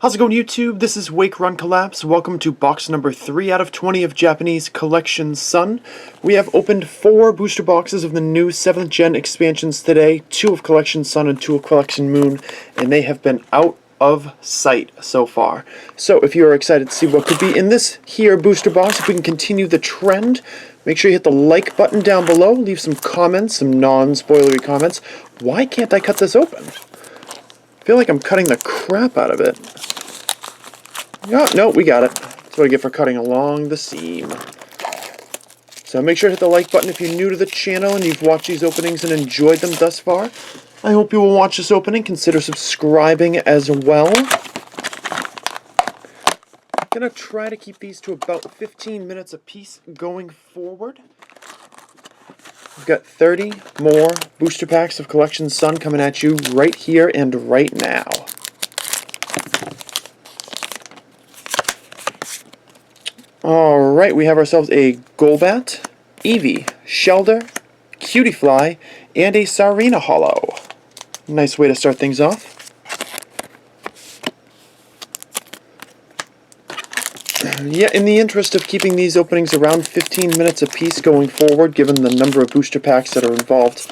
How's it going, YouTube? This is Wake Run Collapse. Welcome to box number 3 out of 20 of Japanese Collection Sun. We have opened 4 booster boxes of the new 7th Gen expansions today, 2 of Collection Sun and 2 of Collection Moon, and they have been out of sight so far. So if you are excited to see what could be in this here booster box, if we can continue the trend, make sure you hit the like button down below, leave some comments, some non-spoilery comments. Why can't I cut this open? I feel like I'm cutting the crap out of it. Oh, no, we got it. That's what I get for cutting along the seam. So make sure to hit the like button if you're new to the channel and you've watched these openings and enjoyed them thus far. I hope you will watch this opening. Consider subscribing as well. I'm going to try to keep these to about 15 minutes apiece going forward. We've got 30 more booster packs of Collection Sun coming at you right here and right now. Alright, we have ourselves a Golbat, Eevee, Shellder, Cutiefly, and a Sarina Holo. Nice way to start things off. Yeah, in the interest of keeping these openings around 15 minutes apiece going forward, given the number of booster packs that are involved,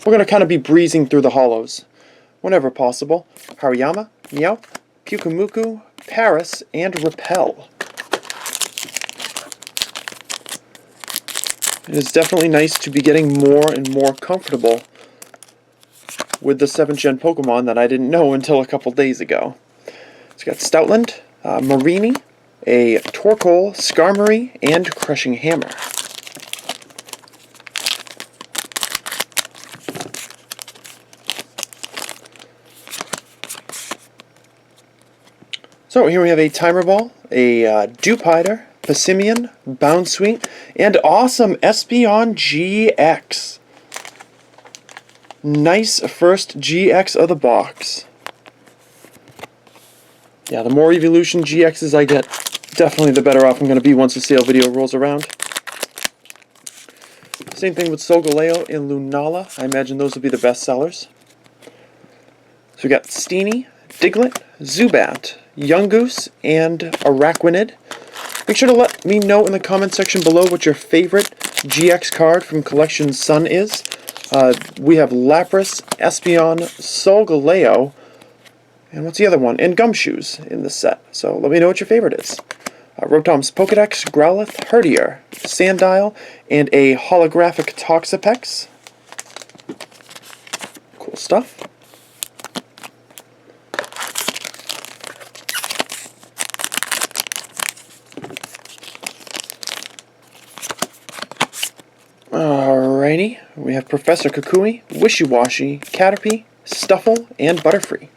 we're going to kind of be breezing through the holos. Whenever possible, Hariyama, Meowth, Pyukumuku, Paris, and Repel. It is definitely nice to be getting more and more comfortable with the 7th Gen Pokemon that I didn't know until a couple days ago. It's got Stoutland, Marini, a Torkoal, Skarmory, and Crushing Hammer. So here we have a Timer Ball, a Dewpider, Passimian, Bounsweet, and awesome Espeon GX. Nice first GX of the box. Yeah, the more Evolution GXs I get, definitely the better off I'm going to be once the sale video rolls around. Same thing with Solgaleo and Lunala. I imagine those will be the best sellers. So we got Steenie, Diglett, Zubat, Yungoos, and Araquanid. Make sure to let me know in the comment section below what your favorite GX card from Collection Sun is. We have Lapras, Espeon, Solgaleo, and what's the other one? And Gumshoes in this set. So let me know what your favorite is. Rotom's Pokedex, Growlithe, Herdier, Sandile, and a holographic Toxapex. Cool stuff. Alrighty, we have Professor Kukui, Wishiwashi, Caterpie, Stuffle, and Butterfree.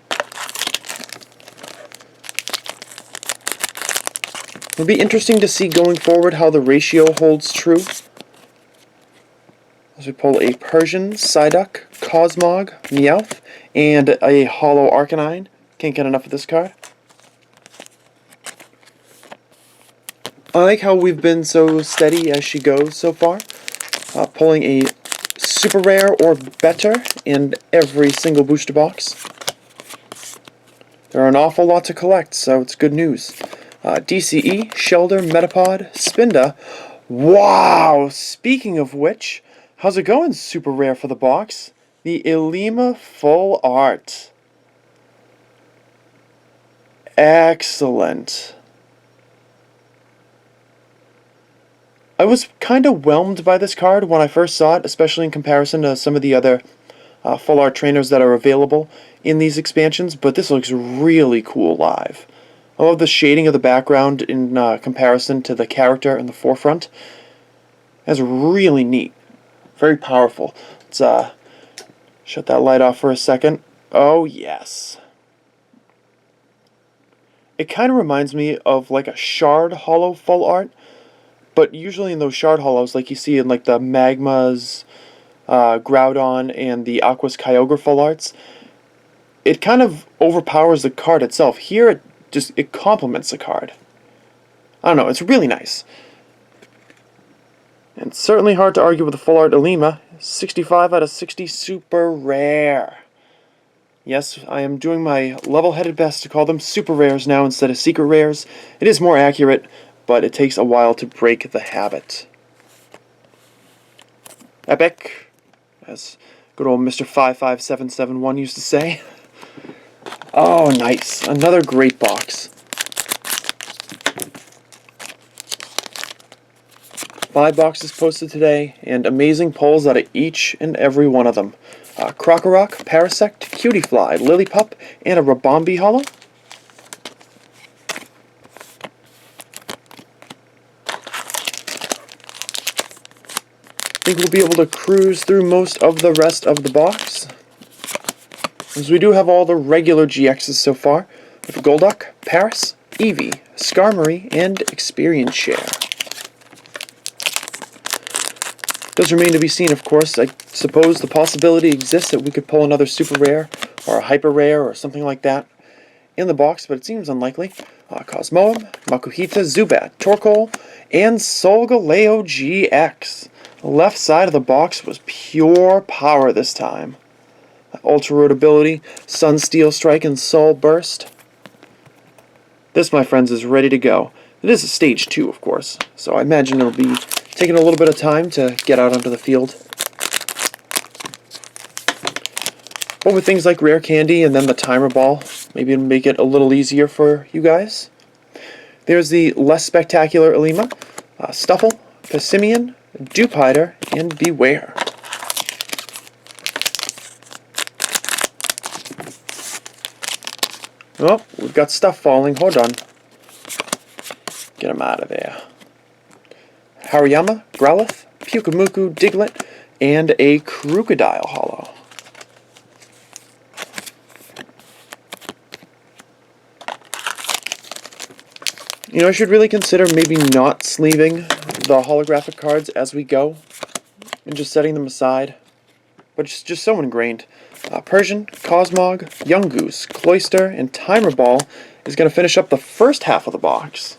It'll be interesting to see going forward how the ratio holds true. As we pull a Persian, Psyduck, Cosmog, Meowth, and a Holo Arcanine. Can't get enough of this card. I like how we've been so steady as she goes so far. Pulling a super rare or better in every single booster box. There are an awful lot to collect, so it's good news. DCE, Shellder, Metapod, Spinda. Wow! Speaking of which, how's it going, super rare for the box? The Ilima Full Art. Excellent. I was kind of whelmed by this card when I first saw it, especially in comparison to some of the other full art trainers that are available in these expansions, but this looks really cool live. I love the shading of the background in comparison to the character in the forefront. That's really neat. Very powerful. Let's shut that light off for a second. Oh, yes. It kind of reminds me of like a Shard Holo full art. But usually in those Shard Holos, like you see in like the Magma's, Groudon, and the Aqua's Kyogre full arts, it kind of overpowers the card itself. Here, it complements the card. I don't know, it's really nice. And it's certainly hard to argue with the full art Ilima. 65 out of 60 super rare. Yes, I am doing my level-headed best to call them super rares now instead of secret rares. It is more accurate, but it takes a while to break the habit. Epic, as good old Mr. 55771 used to say. Oh, nice. Another great box. 5 boxes posted today, and amazing pulls out of each and every one of them. Krokorok, Parasect, Cutiefly, Lillipup, and a Ribombee holo. I think we'll be able to cruise through most of the rest of the box, as we do have all the regular GXs so far, with Golduck, Paris, Eevee, Skarmory, and Experience Share. Does remain to be seen, of course. I suppose the possibility exists that we could pull another super rare or a hyper rare or something like that in the box, but it seems unlikely. Cosmoem, Makuhita, Zubat, Torkoal, and Solgaleo GX. The left side of the box was pure power this time. Ultra Road ability, Sunsteel Strike, and Soul Burst. This, my friends, is ready to go. It is a stage 2, of course, so I imagine it'll be taking a little bit of time to get out onto the field. But with things like Rare Candy and then the Timer Ball, maybe it'll make it a little easier for you guys. There's the less spectacular Alima, Stuffle, Passimian, Dewpider, and Beware. Oh, we've got stuff falling. Hold on. Get him out of there. Hariyama, Growlithe, Pyukumuku, Diglett, and a Crocodile holo. You know, I should really consider maybe not sleeving the holographic cards as we go and just setting them aside. But it's just so ingrained. Persian, Cosmog, Yungoos, Cloyster, and Timer Ball is going to finish up the first half of the box.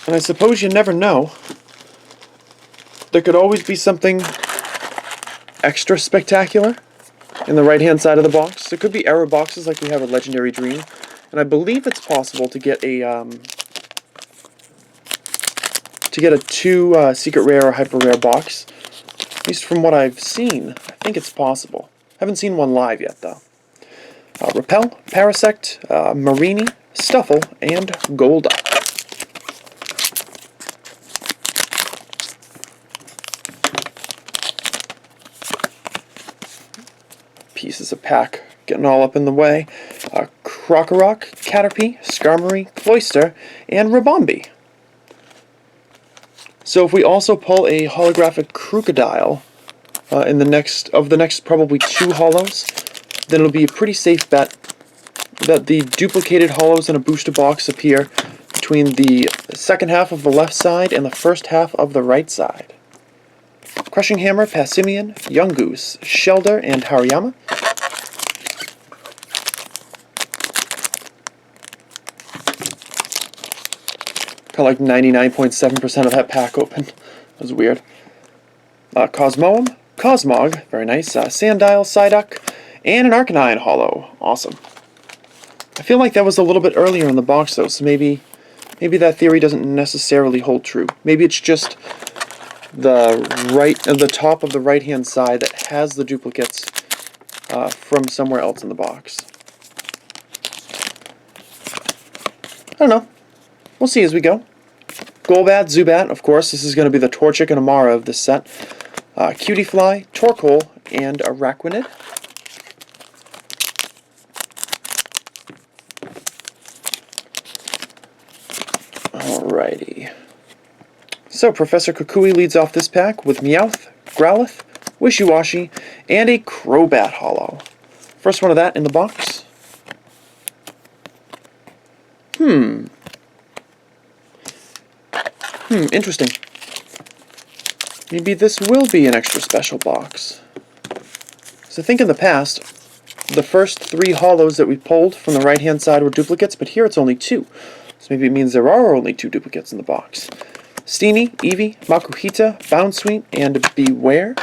And I suppose you never know. There could always be something extra spectacular in the right-hand side of the box. There could be error boxes like we have a Legendary Dream. And I believe it's possible to get a 2 secret rare or hyper rare box. At least from what I've seen, I think it's possible. Haven't seen one live yet, though. Repel, Parasect, Marini, Stuffle, and Golduck. Pieces of pack getting all up in the way. Krokorok, Caterpie, Skarmory, Cloyster, and Ribombee. So if we also pull a holographic Crocodile in the next probably 2 holos, then it'll be a pretty safe bet that the duplicated holos in a booster box appear between the second half of the left side and the first half of the right side. Crushing Hammer, Passimian, Yungoos, Shelder, and Hariyama. Got like 99.7% of that pack open. That was weird. Cosmoem, Cosmog, very nice. Sandile, Psyduck, and an Arcanine holo. Awesome. I feel like that was a little bit earlier in the box though, so maybe that theory doesn't necessarily hold true. Maybe it's just the top of the right-hand side that has the duplicates from somewhere else in the box. I don't know. We'll see as we go. Golbat, Zubat, of course. This is going to be the Torchic and Amara of this set. Cutiefly, Torkoal, and Araquanid. Alrighty. So, Professor Kukui leads off this pack with Meowth, Growlithe, Wishiwashi, and a Crobat holo. First one of that in the box. Interesting. Maybe this will be an extra special box. So I think in the past, the first 3 holos that we pulled from the right-hand side were duplicates, but here it's only 2. So maybe it means there are only 2 duplicates in the box. Steenie, Eevee, Makuhita, Bounsweet, and Beware.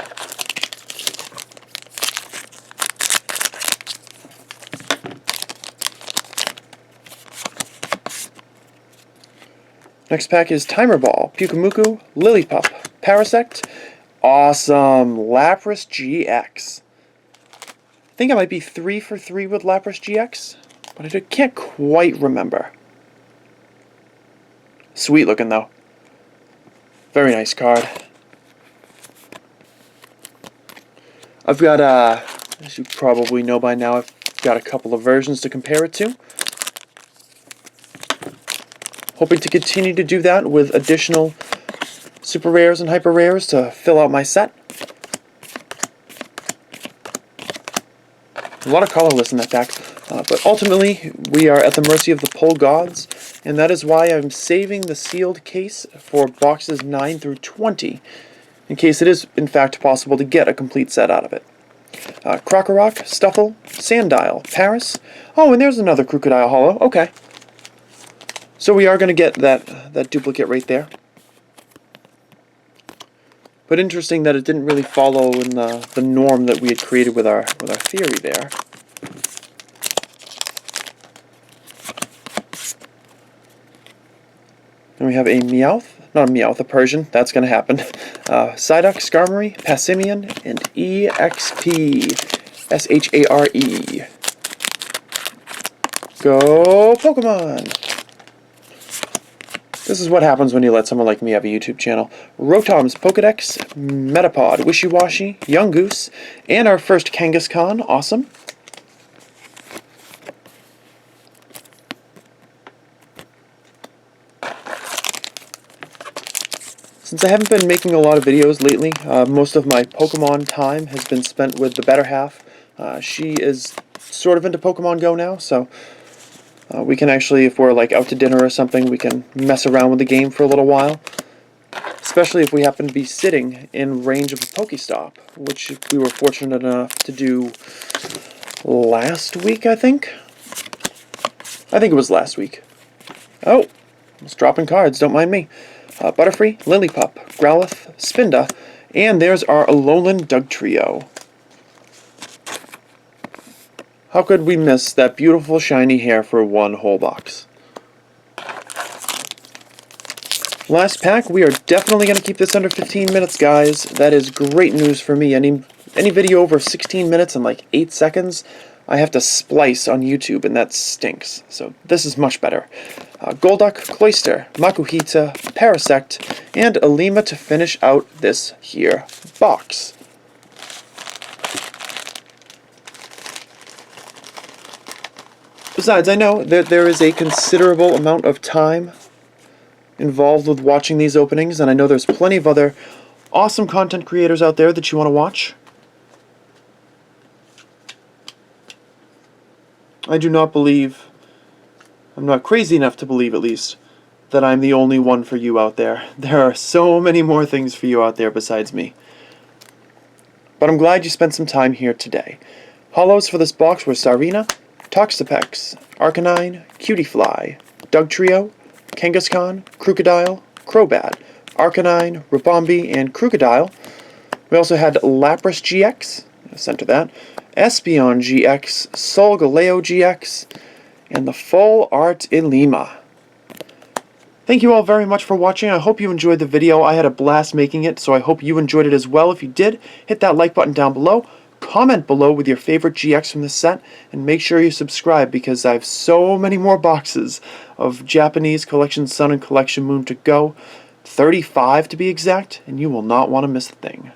Next pack is Timer Ball, Pyukumuku, Lillipup, Parasect. Awesome! Lapras GX. I think I might be 3 for 3 with Lapras GX, but I can't quite remember. Sweet looking though. Very nice card. I've got, as you probably know by now, I've got a couple of versions to compare it to. Hoping to continue to do that with additional super rares and hyper rares to fill out my set. A lot of colorless in that pack, but ultimately we are at the mercy of the pull gods, and that is why I'm saving the sealed case for boxes 9 through 20, in case it is in fact possible to get a complete set out of it. Krokorok, Stuffle, Sandile, Paris. Oh, and there's another Crocodile Holo. Okay. So we are going to get that duplicate right there. But interesting that it didn't really follow in the norm that we had created with our theory there. Then we have a Meowth, not a Meowth, a Persian. That's going to happen. Psyduck, Skarmory, Passimian, and EXP. SHARE. Go Pokemon! This is what happens when you let someone like me have a YouTube channel. Rotom's Pokedex, Metapod, Wishiwashi, Yungoos, and our first Kangaskhan. Awesome. Since I haven't been making a lot of videos lately, most of my Pokemon time has been spent with the better half. She is sort of into Pokemon Go now, so we can actually, if we're like out to dinner or something, we can mess around with the game for a little while. Especially if we happen to be sitting in range of a Pokestop, which we were fortunate enough to do last week, I think. I think it was last week. Oh, I was dropping cards, don't mind me. Butterfree, Lillipup, Growlithe, Spinda, and there's our Alolan Dugtrio. How could we miss that beautiful shiny hair for one whole box? Last pack, we are definitely going to keep this under 15 minutes, guys. That is great news for me. Any video over 16 minutes and like 8 seconds, I have to splice on YouTube, and that stinks. So this is much better. Golduck, Cloyster, Makuhita, Parasect, and Alima to finish out this here box. Besides, I know that there is a considerable amount of time involved with watching these openings, and I know there's plenty of other awesome content creators out there that you want to watch. I do not believe, I'm not crazy enough to believe at least, that I'm the only one for you out there. There are so many more things for you out there besides me. But I'm glad you spent some time here today. Holos for this box were Sarina, Toxapex, Arcanine, Cutiefly, Dugtrio, Kangaskhan, Krookodile, Crobat, Arcanine, Ribombee, and Krookodile. We also had Lapras GX, center that, Espeon GX, Solgaleo GX, and the full art Ilima. Thank you all very much for watching. I hope you enjoyed the video. I had a blast making it, so I hope you enjoyed it as well. If you did, hit that like button down below. Comment below with your favorite GX from this set, and make sure you subscribe because I have so many more boxes of Japanese Collection Sun and Collection Moon to go. 35 to be exact, and you will not want to miss a thing.